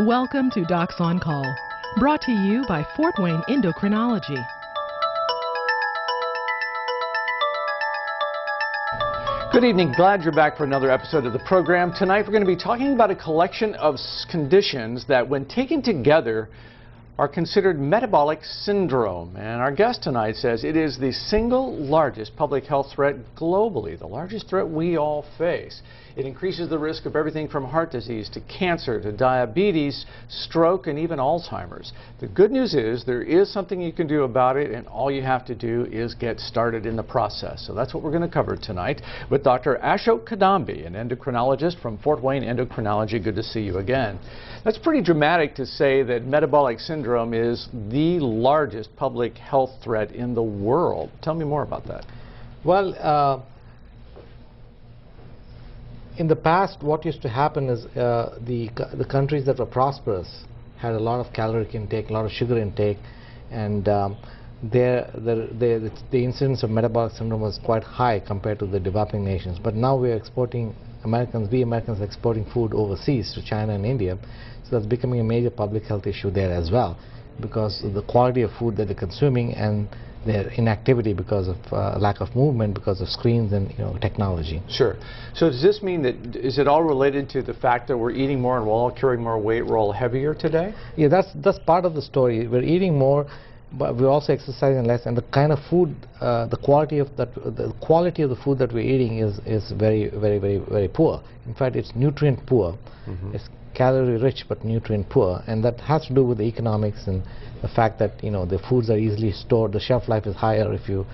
Welcome to Docs on Call, brought to you by Fort Wayne Endocrinology. Good evening. Glad you're back for another episode of the program. Tonight we're going to be talking about a collection of conditions that, when taken together, are considered metabolic syndrome. And our guest tonight says it is the single largest public health threat globally, the largest threat we all face. It increases the risk of everything from heart disease to cancer to diabetes, stroke, and even Alzheimer's. The good news is there is something you can do about it, and all you have to do is get started in the process. So that's what we're going to cover tonight with Dr. Ashok Kadambi, an endocrinologist from Fort Wayne Endocrinology. Good to see you again. That's pretty dramatic to say that metabolic syndrome is the largest public health threat in the world. Tell me more about that. Well, in the past, what used to happen is the countries that were prosperous had a lot of caloric intake, a lot of sugar intake, and the incidence of metabolic syndrome was quite high compared to the developing nations. But now we are exporting, we Americans are exporting food overseas to China and India, so that's becoming a major public health issue there as well, because of the quality of food that they're consuming and their inactivity because of lack of movement, because of screens and technology. Sure. So does this mean that, is it all related to the fact that we're eating more and we're all carrying more weight, we're all heavier today? Yeah, that's part of the story. We're eating more, but we're also exercising less, and the kind of food, the quality of the food that we're eating is very, very, very, very poor. In fact, it's nutrient poor. It's calorie rich but nutrient poor, and that has to do with the economics and the fact that the foods are easily stored. The shelf life is higher if you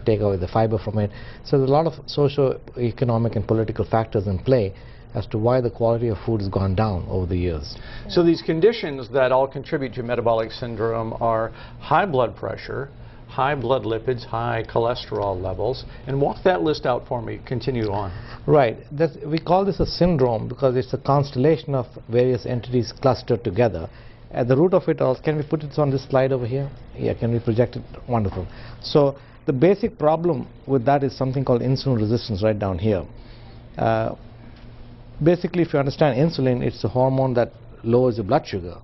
take away the fiber from it. So there's a lot of socio-economic and political factors in play as to why the quality of food has gone down over the years. So these conditions that all contribute to metabolic syndrome are high blood pressure, high blood lipids, high cholesterol levels, and walk that list out for me. Continue on. Right. We call this a syndrome because it's a constellation of various entities clustered together. At the root of it all, can we put it on this slide over here? Yeah, can we project it? Wonderful. So the basic problem with that is something called insulin resistance right down here. Basically, if you understand insulin, it's a hormone that lowers your blood sugar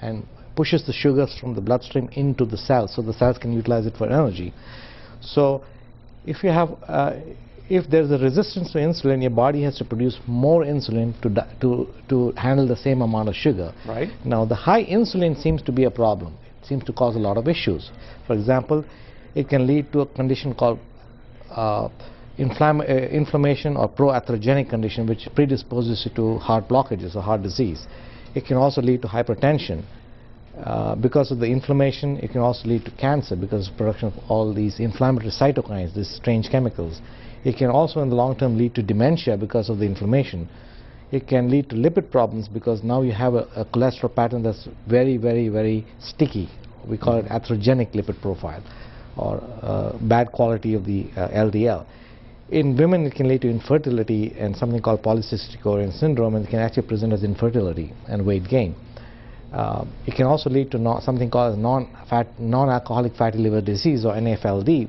and pushes the sugars from the bloodstream into the cells so the cells can utilize it for energy. So if you have if there's a resistance to insulin, your body has to produce more insulin to handle the same amount of sugar. Right. Now the high insulin seems to be a problem. It seems to cause a lot of issues. For example, it can lead to a condition called inflammation or pro-atherogenic condition, which predisposes you to heart blockages or heart disease. It can also lead to hypertension. Because of the inflammation, it can also lead to cancer because of production of all these inflammatory cytokines, these strange chemicals. It can also in the long term lead to dementia because of the inflammation. It can lead to lipid problems because now you have a cholesterol pattern that's very, very, very sticky. We call it atherogenic lipid profile, or bad quality of the LDL. In women, it can lead to infertility and something called polycystic ovarian syndrome, and it can actually present as infertility and weight gain. It can also lead to something called non-alcoholic fatty liver disease, or NAFLD,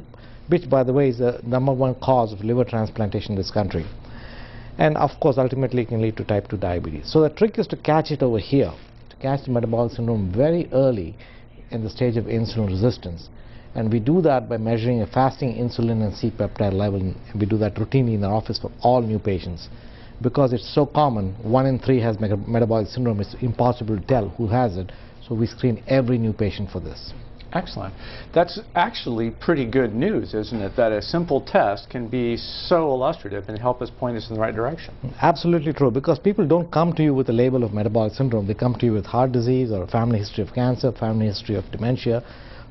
which, by the way, is the #1 cause of liver transplantation in this country. And of course, ultimately, it can lead to type 2 diabetes. So the trick is to catch it over here, to catch the metabolic syndrome very early in the stage of insulin resistance. And we do that by measuring a fasting insulin and C-peptide level. And we do that routinely in our office for all new patients. Because it's so common, 1 in 3 has metabolic syndrome, it's impossible to tell who has it. So we screen every new patient for this. Excellent. That's actually pretty good news, isn't it? That a simple test can be so illustrative and help us point us in the right direction. Absolutely true, because people don't come to you with a label of metabolic syndrome. They come to you with heart disease or a family history of cancer, family history of dementia.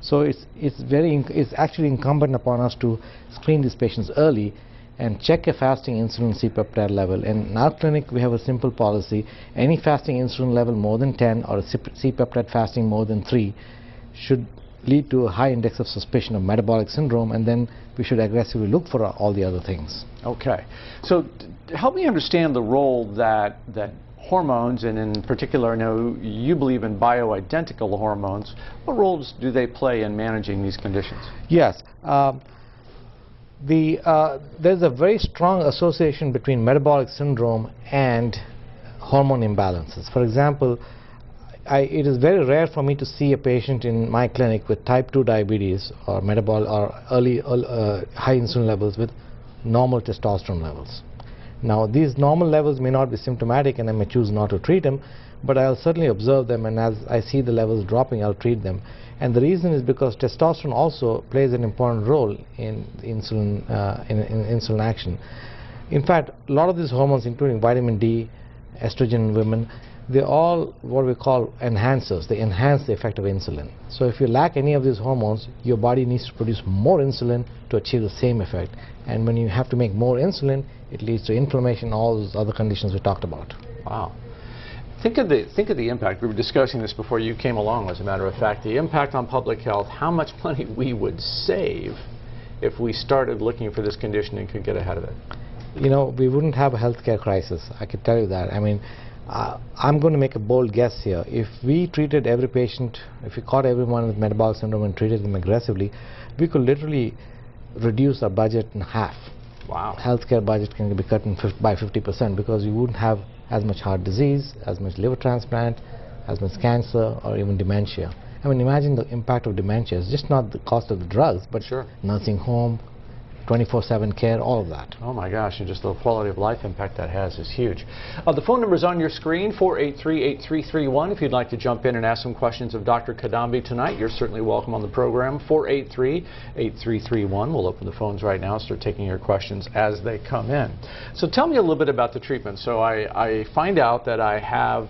So it's actually incumbent upon us to screen these patients early and check a fasting insulin C-peptide level. And in our clinic, we have a simple policy. Any fasting insulin level more than 10 or a C-peptide fasting more than 3 should lead to a high index of suspicion of metabolic syndrome, and then we should aggressively look for all the other things. Okay. So help me understand the role that hormones, and in particular, I know you believe in bioidentical hormones. What roles do they play in managing these conditions? Yes. There's a very strong association between metabolic syndrome and hormone imbalances. For example, it is very rare for me to see a patient in my clinic with type 2 diabetes or metabolic or high insulin levels with normal testosterone levels. Now, these normal levels may not be symptomatic and I may choose not to treat them, but I'll certainly observe them, and as I see the levels dropping, I'll treat them. And the reason is because testosterone also plays an important role in insulin, in insulin action. In fact, a lot of these hormones, including vitamin D, estrogen in women, they're all what we call enhancers. They enhance the effect of insulin. So if you lack any of these hormones, your body needs to produce more insulin to achieve the same effect. And when you have to make more insulin, it leads to inflammation, all those other conditions we talked about. Wow. Think of the impact. We were discussing this before you came along, as a matter of fact. The impact on public health, how much money we would save if we started looking for this condition and could get ahead of it. You know, we wouldn't have a healthcare crisis, I can tell you that. I mean, I'm going to make a bold guess here. If we treated every patient, if we caught everyone with metabolic syndrome and treated them aggressively, we could literally reduce our budget in half. Wow. Healthcare budget can be cut by 50% because you wouldn't have as much heart disease, as much liver transplant, as much cancer, or even dementia. I mean, imagine the impact of dementia. It's just not the cost of the drugs, but sure. Nursing home, 24/7 care, all of that. Oh my gosh, and just the quality of life impact that has is huge. The phone number is on your screen, 483-8331. If you'd like to jump in and ask some questions of Dr. Kadambi tonight, you're certainly welcome on the program, 483-8331. We'll open the phones right now, start taking your questions as they come in. So tell me a little bit about the treatment. So I find out that I have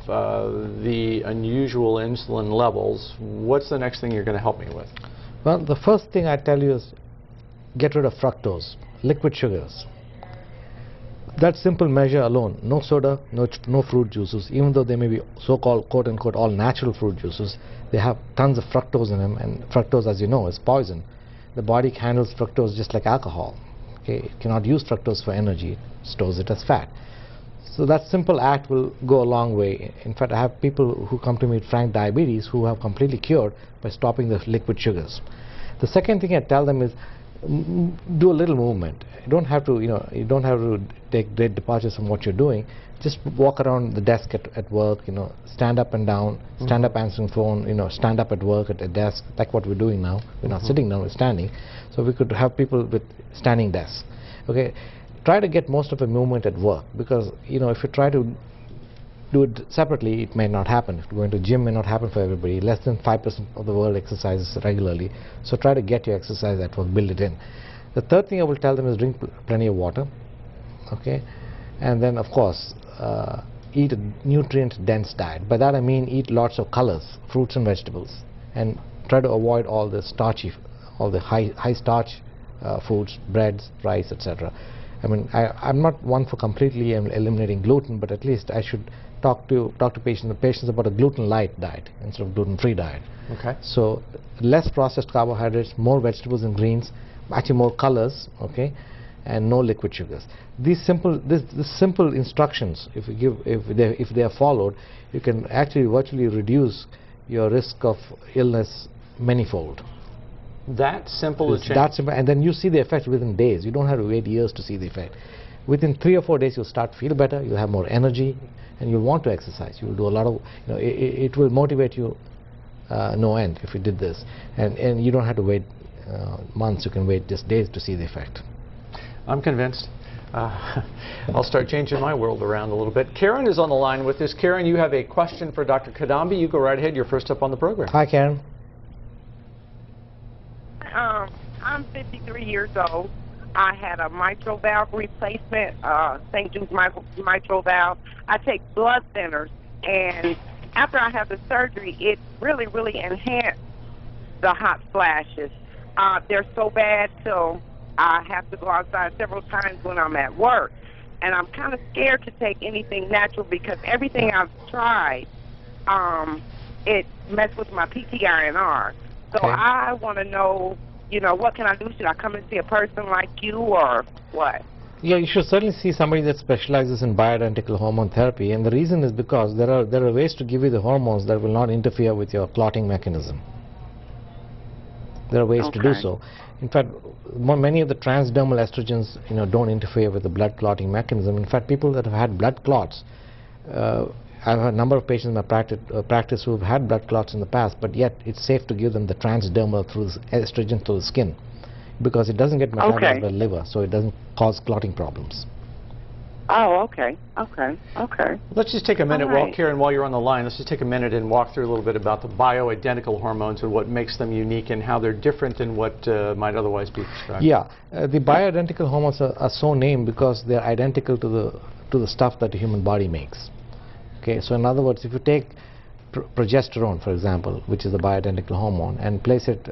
the unusual insulin levels. What's the next thing you're going to help me with? Well, the first thing I tell you is get rid of fructose, liquid sugars. That simple measure alone, no soda, no fruit juices, even though they may be so-called quote-unquote all natural fruit juices, they have tons of fructose in them, and fructose, as you know, is poison. The body handles fructose just like alcohol. Okay? It cannot use fructose for energy, it stores it as fat. So that simple act will go a long way. In fact, I have people who come to me with frank diabetes who have completely cured by stopping the liquid sugars. The second thing I tell them is do a little movement. You don't have to, you don't have to take great departures from what you're doing. Just walk around the desk at work, stand up and down, stand up answering phone, stand up at work at a desk, like what we're doing now. We're not sitting down, we're standing. So we could have people with standing desks. Okay, try to get most of the movement at work, because if you try to do it separately, it may not happen. If going to gym may not happen for everybody. Less than 5% of the world exercises regularly. So try to get your exercise at work, build it in. The third thing I will tell them is drink plenty of water. Okay, and then of course eat a nutrient-dense diet. By that I mean eat lots of colors, fruits and vegetables, and try to avoid all the starchy, all the high starch foods, breads, rice, etc. I mean, I'm not one for completely eliminating gluten, but at least I should talk to patients about a gluten-light diet instead of gluten-free diet. Okay. So less processed carbohydrates, more vegetables and greens, actually more colors, okay, and no liquid sugars. These simple instructions, if they are followed, you can actually virtually reduce your risk of illness manyfold. That simple a change? That simple, and then you see the effect within days. You don't have to wait years to see the effect. Within 3 or 4 days, you'll start to feel better. You'll have more energy, and you'll want to exercise. You'll do a lot of, it will motivate you no end if you did this, and you don't have to wait months. You can wait just days to see the effect. I'm convinced. I'll start changing my world around a little bit. Karen is on the line with us. Karen, you have a question for Dr. Kadambi. You go right ahead. You're first up on the program. Hi, Karen. I'm 53 years old. I had a mitral valve replacement, St. Jude's mitral valve. I take blood thinners, and after I had the surgery, it really, really enhanced the hot flashes. They're so bad till I have to go outside several times when I'm at work. And I'm kind of scared to take anything natural because everything I've tried, it messed with my PTINR. So okay. I want to know, what can I do? Should I come and see a person like you, or what? Yeah, you should certainly see somebody that specializes in bioidentical hormone therapy, and the reason is because there are ways to give you the hormones that will not interfere with your clotting mechanism. There are ways to do so. In fact, many of the transdermal estrogens, don't interfere with the blood clotting mechanism. In fact, people that have had blood clots I have a number of patients in my practice who have had blood clots in the past, but yet it's safe to give them the transdermal through estrogen through the skin, because it doesn't get metabolized by the liver, so it doesn't cause clotting problems. Oh, okay. Let's just take a minute, All right. Karen, while you're on the line, let's just take a minute and walk through a little bit about the bioidentical hormones and what makes them unique and how they're different than what might otherwise be prescribed. Yeah, the bioidentical hormones are so named because they're identical to the stuff that the human body makes. Okay, so in other words, if you take progesterone, for example, which is a bioidentical hormone, and place it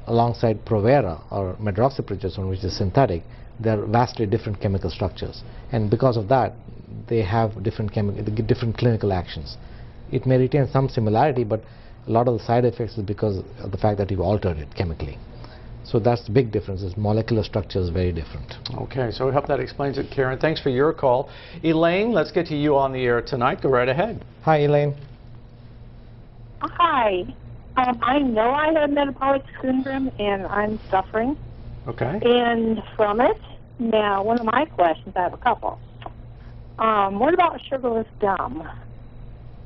alongside Provera or medroxyprogesterone, which is synthetic, they're vastly different chemical structures, and because of that they have different clinical actions. It may retain some similarity, but a lot of the side effects is because of the fact that you've altered it chemically. So that's the big difference, is molecular structure is very different. Okay, so I hope that explains it, Karen. Thanks for your call. Elaine, let's get to you on the air tonight. Go right ahead. Hi, Elaine. Hi. I know I have metabolic syndrome and I'm suffering Okay. and from it. Now, one of my questions, I have a couple. What about sugarless gum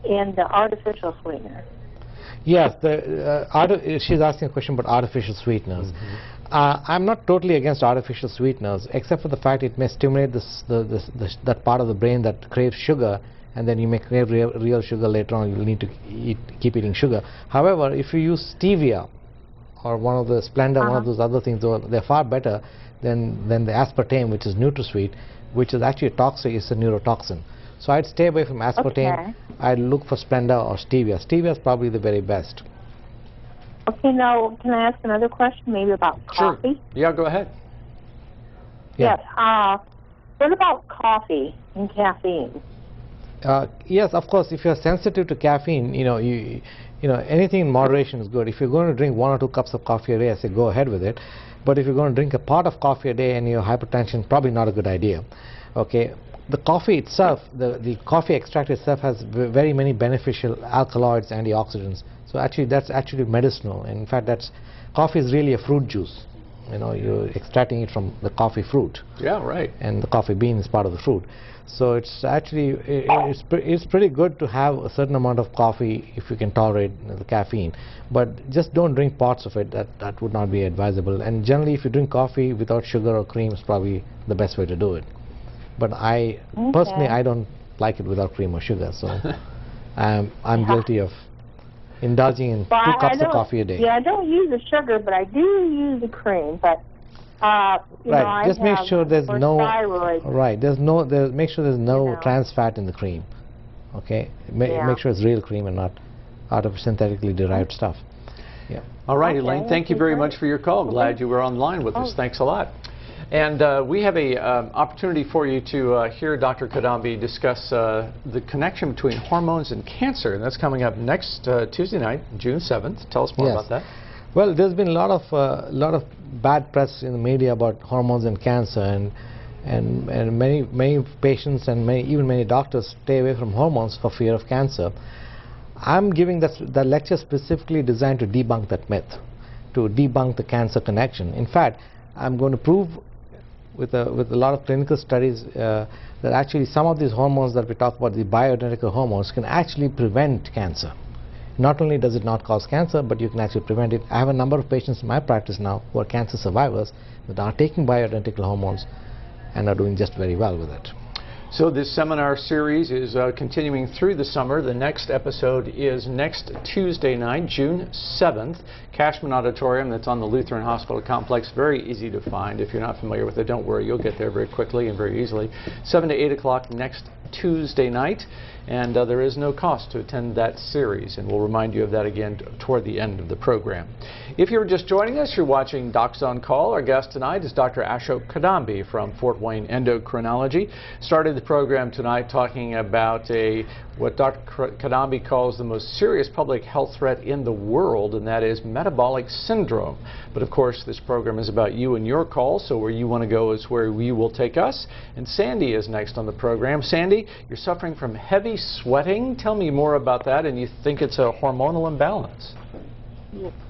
and the artificial sweetener? Yes, she's asking a question about artificial sweeteners. I'm not totally against artificial sweeteners, except for the fact it may stimulate that part of the brain that craves sugar, and then you may crave real sugar later on. You'll need to keep eating sugar. However, if you use stevia or one of the Splenda, one of those other things, they're far better than the aspartame, which is NutraSweet, which is actually a toxic, it's a neurotoxin. So I'd stay away from aspartame. Okay. I'd look for Splenda or stevia. Stevia is probably the very best. Okay, now, can I ask another question, maybe about coffee? Sure. Yeah, go ahead. Yeah. Yes. What about coffee and caffeine? Yes, of course. If you're sensitive to caffeine, you know anything in moderation is good. If you're going to drink 1 or 2 cups of coffee a day, I say go ahead with it. But if you're going to drink a pot of coffee a day and you have hypertension, probably not a good idea. Okay. The coffee itself, the coffee extract itself has very many beneficial alkaloids, antioxidants. So actually, that's actually medicinal. And in fact, coffee is really a fruit juice. You know, you're extracting it from the coffee fruit. Yeah, right. And the coffee bean is part of the fruit. So it's actually it's pretty good to have a certain amount of coffee if you can tolerate the caffeine. But just don't drink pots of it. That would not be advisable. And generally, if you drink coffee without sugar or cream, it's probably the best way to do it. But personally, I don't like it without cream or sugar. So I'm guilty of indulging in 2 cups of coffee a day. Yeah, I don't use the sugar, but I do use the cream. But right. Just make sure there's no thyroid. Right. Make sure there's no trans fat in the cream. Okay. Make sure it's real cream and not out of synthetically derived stuff. Yeah. All right, Elaine. Thank you very much for your call. Glad you were online with us. Thanks a lot. And we have a opportunity for you to hear Dr. Kadambi discuss the connection between hormones and cancer, and that's coming up next Tuesday night, June 7th. Tell us more about that. Well, there's been a lot of bad press in the media about hormones and cancer, and many patients and even many doctors stay away from hormones for fear of cancer. I'm giving that lecture specifically designed to debunk that myth, to debunk the cancer connection. In fact, I'm going to prove with a lot of clinical studies that actually some of these hormones that we talk about, the bioidentical hormones, can actually prevent cancer. Not only does it not cause cancer, but you can actually prevent it. I have a number of patients in my practice now who are cancer survivors that are taking bioidentical hormones and are doing just very well with it. So this seminar series is continuing through the summer. The next episode is next Tuesday night, June 7th, Cashman Auditorium. That's on the Lutheran Hospital Complex. Very easy to find. If you're not familiar with it, don't worry. You'll get there very quickly and very easily. 7 to 8 o'clock next Tuesday night. And there is no cost to attend that series. And we'll remind you of that again toward the end of the program. If you're just joining us, you're watching Docs on Call. Our guest tonight is Dr. Ashok Kadambi from Fort Wayne Endocrinology. Started the program tonight talking about what Dr. Kadambi calls the most serious public health threat in the world, and that is metabolic syndrome. But of course, this program is about you and your calls, so where you want to go is where you will take us. And Sandy is next on the program. Sandy, you're suffering from heavy sweating. Tell me more about that, and you think it's a hormonal imbalance.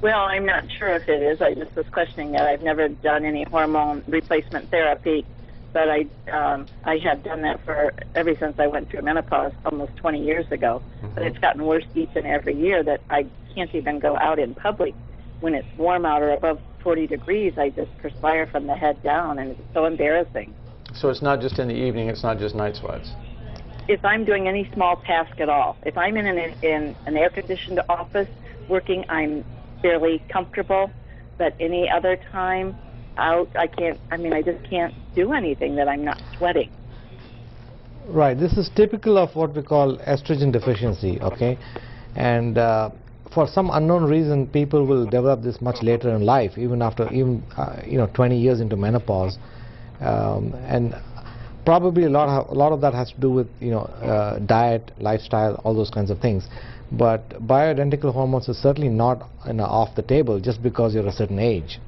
Well, I'm not sure if it is. I just was questioning that. I've never done any hormone replacement therapy, but I have done that for ever since I went through menopause almost 20 years ago. But it's gotten worse each and every year that I can't even go out in public when it's warm out or above 40 degrees. I just perspire from the head down, and it's so embarrassing. So it's not just in the evening, it's not just night sweats. If I'm doing any small task at all, if I'm in an air-conditioned office working, I'm fairly comfortable, but any other time out, I just can't do anything that I'm not sweating. Right. This is typical of what we call estrogen deficiency, okay? And for some unknown reason, people will develop this much later in life, even after 20 years into menopause. And probably a lot of that has to do with diet, lifestyle, all those kinds of things. But bioidentical hormones is certainly not off the table just because you're a certain age.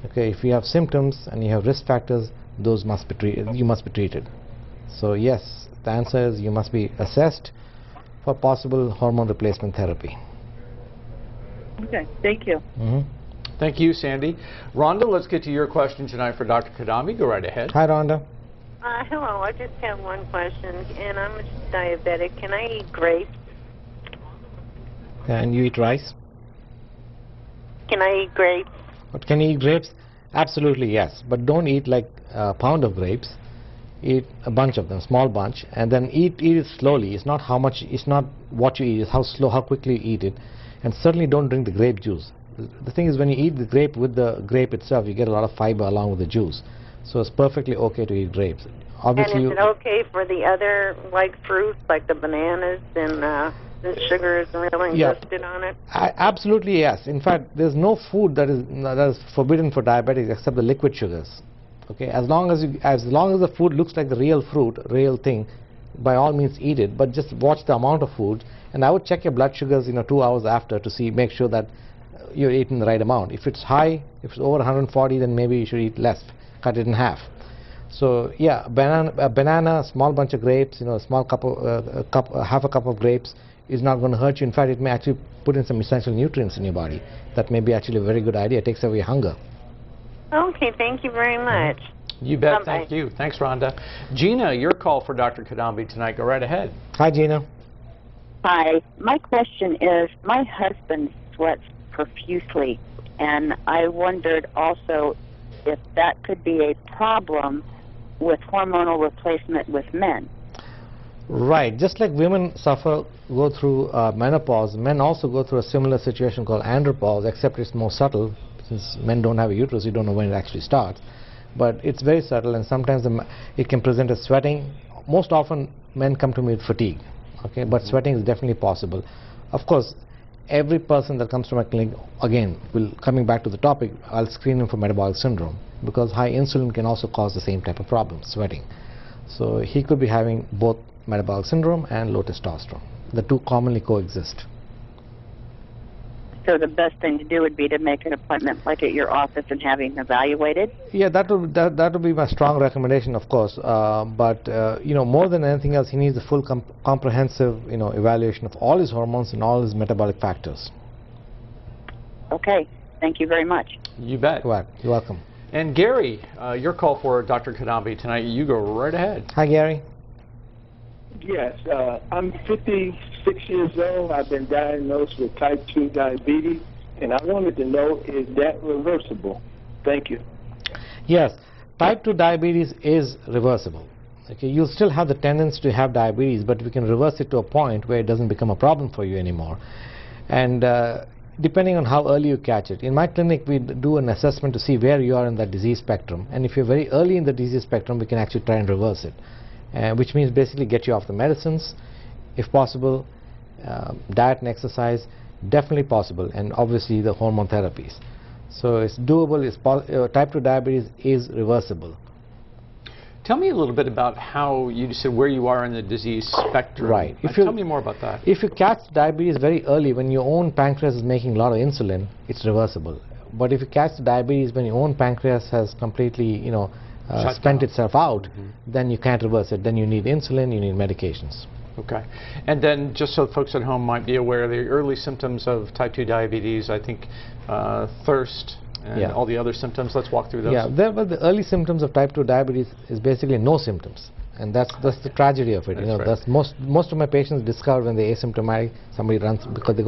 Okay, if you have symptoms and you have risk factors, those must be treated. You must be treated. So yes, the answer is you must be assessed for possible hormone replacement therapy. Okay, thank you. Thank you, Sandy. Rhonda, let's get to your question tonight for Dr. Kadambi. Go right ahead. Hi, Rhonda. Hello, I just have one question, and I'm a diabetic. Can I eat grapes? And you eat rice? Can I eat grapes? But can you eat grapes? Absolutely, yes. But don't eat like a pound of grapes. Eat a bunch of them, small bunch, and then eat it slowly. It's not how much, it's not what you eat, it's how quickly you eat it. And certainly don't drink the grape juice. The thing is, when you eat the grape with the grape itself, you get a lot of fiber along with the juice. So it's perfectly okay to eat grapes. Obviously, and is it okay for the other fruits, like the bananas and the sugar is really listed on it? Absolutely, yes. In fact, there's no food that is forbidden for diabetics except the liquid sugars. Okay, as long as the food looks like the real fruit, real thing, by all means eat it. But just watch the amount of food, and I would check your blood sugars 2 hours after to make sure that you're eating the right amount. If it's high, if it's over 140, then maybe you should eat less. Cut it in half. So yeah, a banana, small bunch of grapes, a small half a cup of grapes is not going to hurt you. In fact, it may actually put in some essential nutrients in your body. That may be actually a very good idea. It takes away hunger. Okay, thank you very much. You bet. Bye-bye. Thank you. Thanks, Rhonda. Gina, your call for Dr. Kadambi tonight. Go right ahead. Hi, Gina. Hi. My question is, my husband sweats profusely, and I wondered also if that could be a problem with hormonal replacement with men. Right. Just like women go through menopause, men also go through a similar situation called andropause, except it's more subtle. Since men don't have a uterus, you don't know when it actually starts. But it's very subtle, and sometimes it can present as sweating. Most often, men come to me with fatigue. Okay, but sweating is definitely possible. Of course, every person that comes to my clinic, again, coming back to the topic, I'll screen him for metabolic syndrome, because high insulin can also cause the same type of problem, sweating. So he could be having both metabolic syndrome and low testosterone. The two commonly coexist. So the best thing to do would be to make an appointment like at your office and have him evaluated? Yeah, that would be my strong recommendation, of course. But more than anything else, he needs a full comprehensive evaluation of all his hormones and all his metabolic factors. Okay. Thank you very much. You bet. You're welcome. And Gary, your call for Dr. Kadambi tonight. You go right ahead. Hi, Gary. Yes, I'm 56 years old. I've been diagnosed with type 2 diabetes, and I wanted to know, is that reversible? Thank you. Yes, type 2 diabetes is reversible. Okay, you'll still have the tendency to have diabetes, but we can reverse it to a point where it doesn't become a problem for you anymore. And depending on how early you catch it. In my clinic, we do an assessment to see where you are in that disease spectrum. And if you're very early in the disease spectrum, we can actually try and reverse it. Which means basically get you off the medicines, if possible, diet and exercise, definitely possible, and obviously the hormone therapies. So it's doable. Type 2 diabetes is reversible. Tell me a little bit about how you said where you are in the disease spectrum. Right. Tell me more about that. If you catch diabetes very early, when your own pancreas is making a lot of insulin, it's reversible. But if you catch diabetes when your own pancreas has completely, spent itself out, then you can't reverse it. Then you need insulin, you need medications. Okay. And then just so folks at home might be aware, the early symptoms of type 2 diabetes, I think thirst, and all the other symptoms. Let's walk through those. Yeah, the early symptoms of type 2 diabetes is basically no symptoms. And that's the tragedy of it. That's most of my patients discover when they're asymptomatic. Somebody runs because they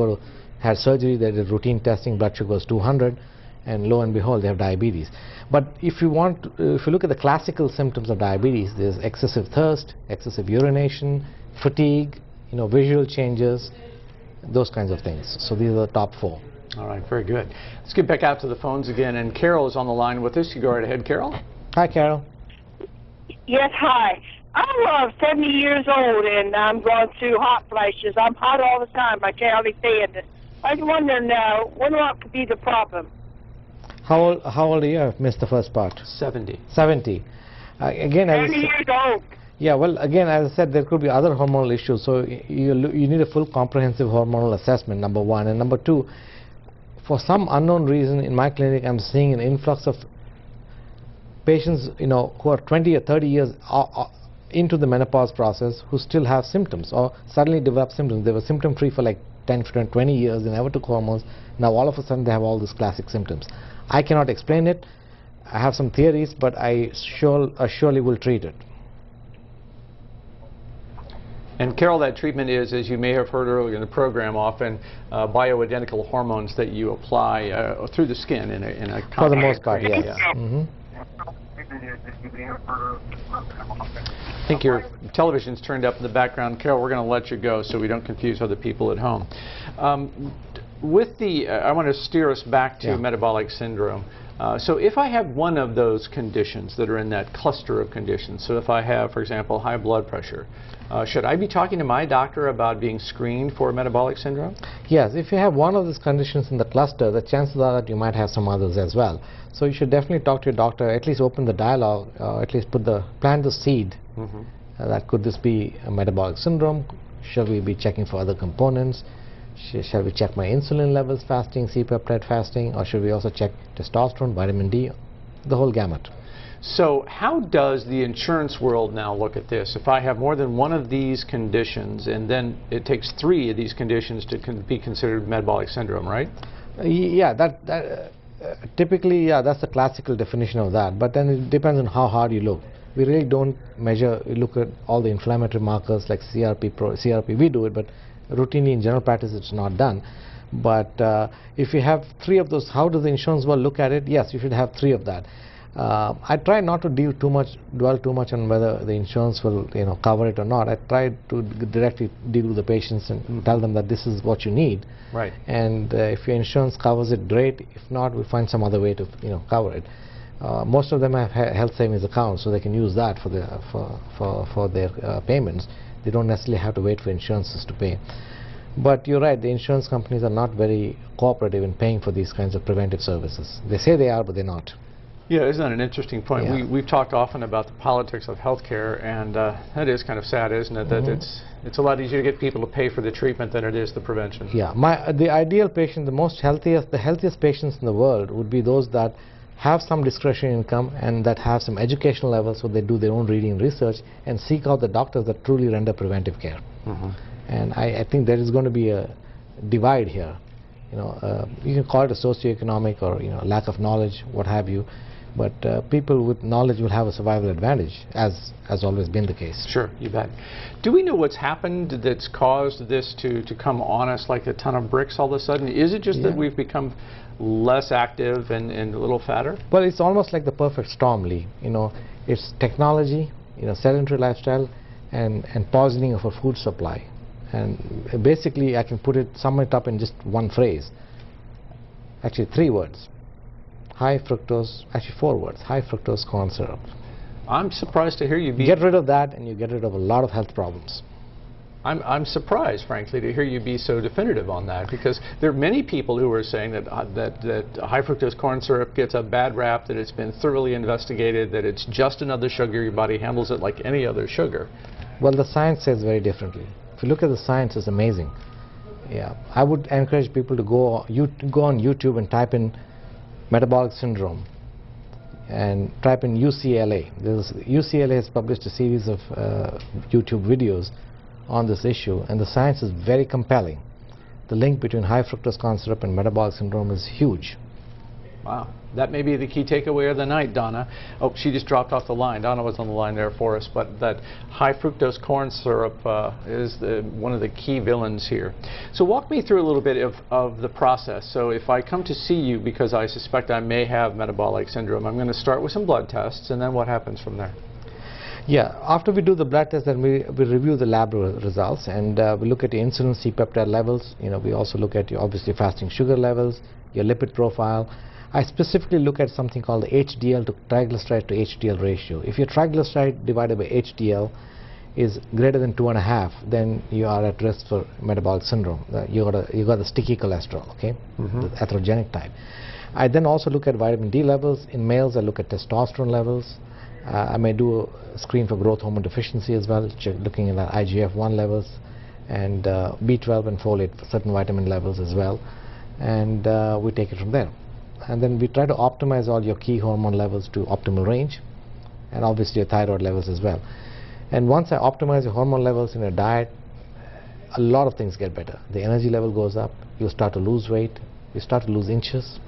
had surgery, they did routine testing, blood sugar was 200, and lo and behold, they have diabetes. But if you look at the classical symptoms of diabetes, there's excessive thirst, excessive urination, fatigue, visual changes, those kinds of things. So these are the top 4. All right, very good. Let's get back out to the phones again, and Carol is on the line with us. You go right ahead, Carol. Hi, Carol. Yes, hi. I'm 70 years old, and I'm going through hot flashes. I'm hot all the time. I can't hardly stand it. I was wondering what could be the problem? How old are you? I've missed the first part. 70. 70. Again, 70 years old. Yeah, well, again, as I said, there could be other hormonal issues. So you need a full comprehensive hormonal assessment, number 1. And number 2, for some unknown reason, in my clinic, I'm seeing an influx of patients, who are 20 or 30 years into the menopause process who still have symptoms or suddenly develop symptoms. They were symptom-free for like 10, 15, 20 years. They never took hormones. Now all of a sudden they have all these classic symptoms. I cannot explain it. I have some theories, but I surely will treat it. And Carol, that treatment is, as you may have heard earlier in the program, often bioidentical hormones that you apply through the skin in a for the most part, yes. Yeah. I think your television's turned up in the background. Carol, we're going to let you go so we don't confuse other people at home. I want to steer us back to metabolic syndrome. So if I have one of those conditions that are in that cluster of conditions, so if I have, for example, high blood pressure, should I be talking to my doctor about being screened for metabolic syndrome? Yes, if you have one of these conditions in the cluster, the chances are that you might have some others as well. So you should definitely talk to your doctor, at least open the dialogue, at least plant the seed. That could this be a metabolic syndrome? Should we be checking for other components? Shall we check my insulin levels fasting, C-peptide fasting, or should we also check testosterone, vitamin D, the whole gamut? So how does the insurance world now look at this? If I have more than one of these conditions, and then it takes 3 of these conditions to be considered metabolic syndrome, right? Yeah, typically, that's the classical definition of that. But then it depends on how hard you look. We really don't look at all the inflammatory markers like CRP. We do it, but routinely in general practice it's not done. But if you have 3 of those, how does the insurance world look at it? Yes, you should have 3 of that. I try not to dwell too much on whether the insurance will cover it or not. I try to directly deal with the patients and tell them that this is what you need. Right. And if your insurance covers it, great. If not, we'll find some other way to cover it. Most of them have health savings accounts, so they can use that for their payments. They don't necessarily have to wait for insurances to pay. But you're right, the insurance companies are not very cooperative in paying for these kinds of preventive services. They say they are, but they're not. Yeah, isn't that an interesting point? Yeah. We've talked often about the politics of healthcare, and that is kind of sad, isn't it? That it's a lot easier to get people to pay for the treatment than it is the prevention. Yeah, the ideal patient, the healthiest patients in the world would be those that have some discretionary income and that have some educational level, so they do their own reading and research and seek out the doctors that truly render preventive care. And I think there is going to be a divide here. You can call it a socioeconomic or lack of knowledge, what have you. But people with knowledge will have a survival advantage, as has always been the case. Sure, you bet. Do we know what's happened that's caused this to come on us like a ton of bricks all of a sudden? Is it just that we've become less active and a little fatter? Well, it's almost like the perfect storm, Lee. It's technology, sedentary lifestyle, and poisoning of a food supply. And basically, I can sum it up in just one phrase. Actually, 3 words. High fructose, actually 4 words, high fructose corn syrup. I'm surprised to hear you get rid of that and you get rid of a lot of health problems. I'm surprised, frankly, to hear you be so definitive on that, because there are many people who are saying that high fructose corn syrup gets a bad rap, that it's been thoroughly investigated, that it's just another sugar, your body handles it like any other sugar. Well, the science says very differently. If you look at the science, it's amazing. Yeah, I would encourage people to go on YouTube and type in metabolic syndrome and type in UCLA. UCLA has published a series of YouTube videos on this issue, and the science is very compelling. The link between high fructose corn syrup and metabolic syndrome is huge. Wow. That may be the key takeaway of the night, Donna. Oh, she just dropped off the line. Donna was on the line there for us, but that high fructose corn syrup is one of the key villains here. So walk me through a little bit of the process. So if I come to see you because I suspect I may have metabolic syndrome, I'm going to start with some blood tests, and then what happens from there? Yeah, after we do the blood test, then we review the lab results, and we look at your insulin C-peptide levels. You know, we also look at your obviously fasting sugar levels, your lipid profile. I specifically look at something called the HDL to triglyceride to HDL ratio. If your triglyceride divided by HDL is greater than 2.5, then you are at risk for metabolic syndrome. You got the sticky cholesterol, okay, the atherogenic type. I then also look at vitamin D levels. In males, I look at testosterone levels. I may do a screen for growth hormone deficiency as well, looking at IGF-1 levels, and B12 and folate for certain vitamin levels as well. And we take it from there. And then we try to optimize all your key hormone levels to optimal range, and obviously your thyroid levels as well. And once I optimize your hormone levels in your diet, a lot of things get better. The energy level goes up, you start to lose weight, you start to lose inches,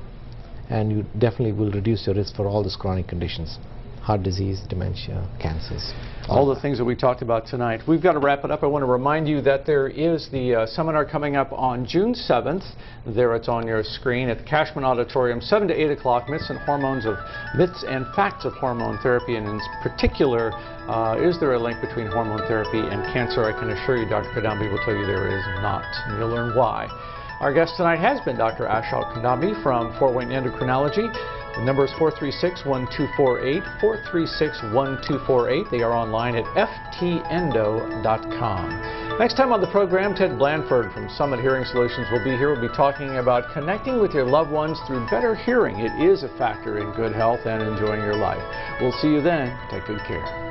and you definitely will reduce your risk for all these chronic conditions. Heart disease, dementia, cancers. All the things that we talked about tonight. We've got to wrap it up. I want to remind you that there is the seminar coming up on June 7th. There it's on your screen at the Cashman Auditorium, 7 to 8 o'clock, Myths and Facts of Hormone Therapy. And in particular, is there a link between hormone therapy and cancer? I can assure you Dr. Kadambi will tell you there is not, and you'll learn why. Our guest tonight has been Dr. Ashok Kadambi from Fort Wayne Endocrinology. The number is 436-1248, 436-1248. They are online at ftendo.com. Next time on the program, Ted Blanford from Summit Hearing Solutions will be here. We'll be talking about connecting with your loved ones through better hearing. It is a factor in good health and enjoying your life. We'll see you then. Take good care.